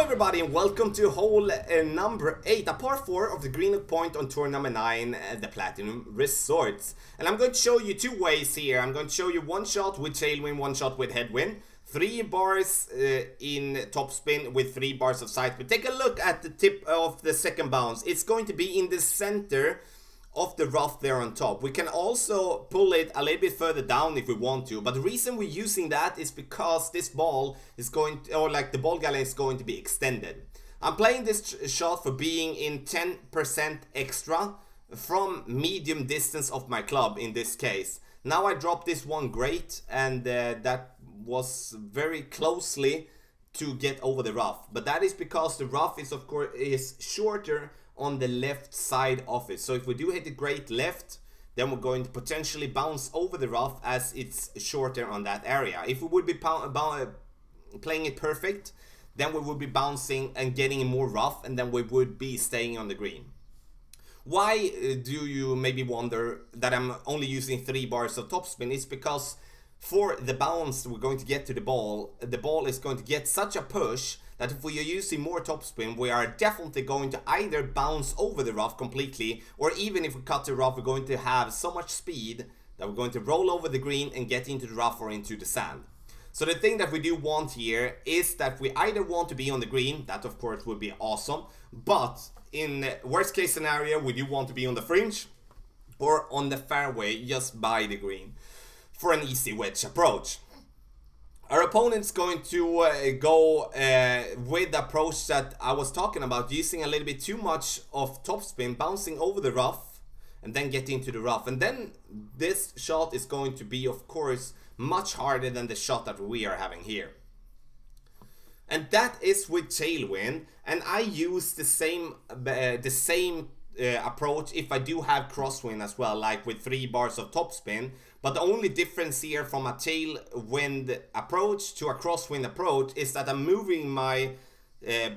everybody and welcome to hole number 8, a par 4 of the Greenoch Point on tour number 9, the Platinum Resorts. And I'm going to show you two ways here. I'm going to show you one shot with tailwind, one shot with headwind. 3 bars in topspin with 3 bars of side spin. Take a look at the tip of the second bounce. It's going to be in the center of the rough there on top. We can also pull it a little bit further down if we want to, but the reason we're using that is because this ball is going to, or like the ball gallon is going to be extended. I'm playing this shot for being in 10% extra from medium distance of my club in this case. Now I dropped this one great, and that was very closely to get over the rough, but that is because the rough is of course shorter on the left side of it. So if we do hit the great left, then we're going to potentially bounce over the rough as it's shorter on that area. If we would be playing it perfect, then we would be bouncing and getting more rough, and then we would be staying on the green. Why do you maybe wonder that I'm only using 3 bars of topspin? It's because for the bounce we're going to get to the ball is going to get such a push that if we are using more topspin, we are definitely going to either bounce over the rough completely, or even if we cut the rough, we're going to have so much speed that we're going to roll over the green and get into the rough or into the sand. So the thing that we do want here is that we either want to be on the green, that of course would be awesome, but in worst case scenario, we do want to be on the fringe or on the fairway just by the green for an easy wedge approach. Our opponent's going to go with the approach that I was talking about, using a little bit too much of topspin, bouncing over the rough and then get into the rough. And then this shot is going to be, of course, much harder than the shot that we are having here. And that is with tailwind, and I use the same approach if I do have crosswind as well, like with 3 bars of topspin. But the only difference here from a tailwind approach to a crosswind approach is that I'm moving my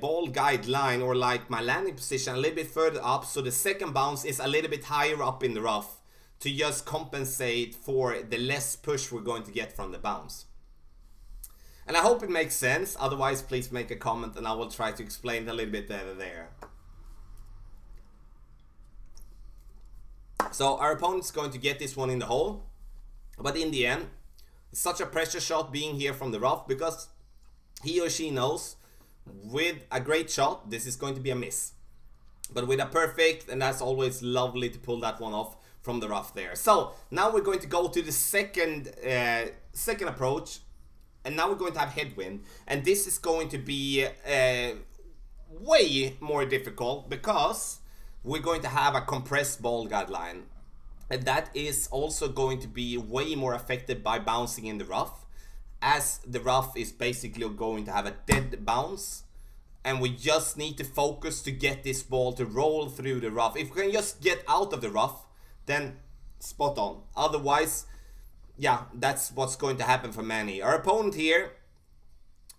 ball guide line, or like my landing position, a little bit further up, so the second bounce is a little bit higher up in the rough to just compensate for the less push we're going to get from the bounce. And I hope it makes sense. Otherwise, please make a comment and I will try to explain it a little bit better there. So our opponent's going to get this one in the hole, but in the end, it's such a pressure shot being here from the rough, because he or she knows with a great shot this is going to be a miss, but with a perfect, and that's always lovely to pull that one off from the rough there. So now we're going to go to the second approach, and now we're going to have headwind, and this is going to be way more difficult because we're going to have a compressed ball guideline, and that is also going to be way more affected by bouncing in the rough, as the rough is basically going to have a dead bounce, and we just need to focus to get this ball to roll through the rough. If we can just get out of the rough, then spot on. Otherwise, yeah, that's what's going to happen for many. Our opponent here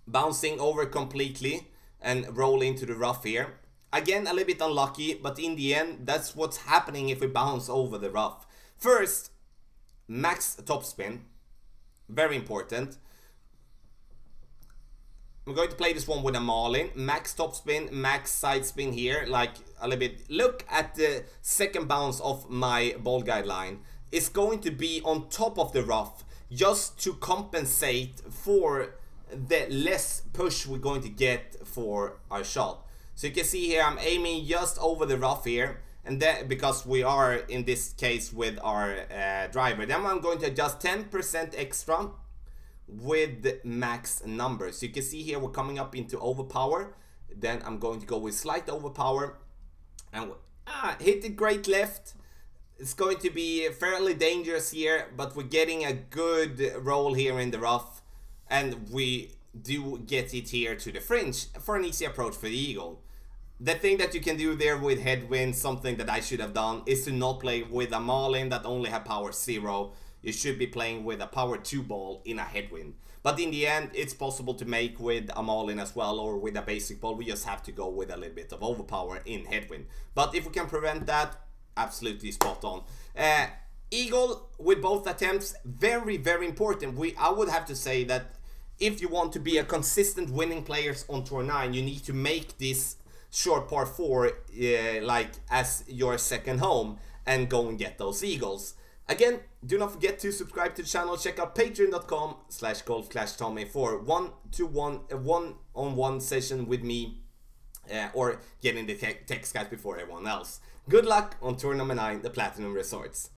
bouncing over completely and roll into the rough here. Again, a little bit unlucky, but in the end, that's what's happening if we bounce over the rough. First, max topspin, very important. I'm going to play this one with a marlin. Max topspin, max side spin here, like a little bit. Look at the second bounce of my ball guide line. It's going to be on top of the rough, just to compensate for the less push we're going to get for our shot. So you can see here I'm aiming just over the rough here, and then because we are in this case with our driver, then I'm going to adjust 10% extra with max numbers. So you can see here we're coming up into overpower, then I'm going to go with slight overpower and hit the great left. It's going to be fairly dangerous here, but we're getting a good roll here in the rough, and we do get it here to the fringe for an easy approach for the eagle. The thing that you can do there with headwind, something that I should have done, is to not play with a marlin that only have power 0. You should be playing with a power 2 ball in a headwind. But in the end, it's possible to make with a marlin as well, or with a basic ball. We just have to go with a little bit of overpower in headwind. But if we can prevent that, absolutely spot on. Eagle with both attempts, very, very important. I would have to say that if you want to be a consistent winning player on Tour 9, you need to make this short par 4 like as your second home and go and get those eagles. Again, do not forget to subscribe to the channel. Check out patreon.com/golf-tommy for one-on-one session with me, or getting the text guide before everyone else. Good luck on Tour number 9, the Platinum Resorts.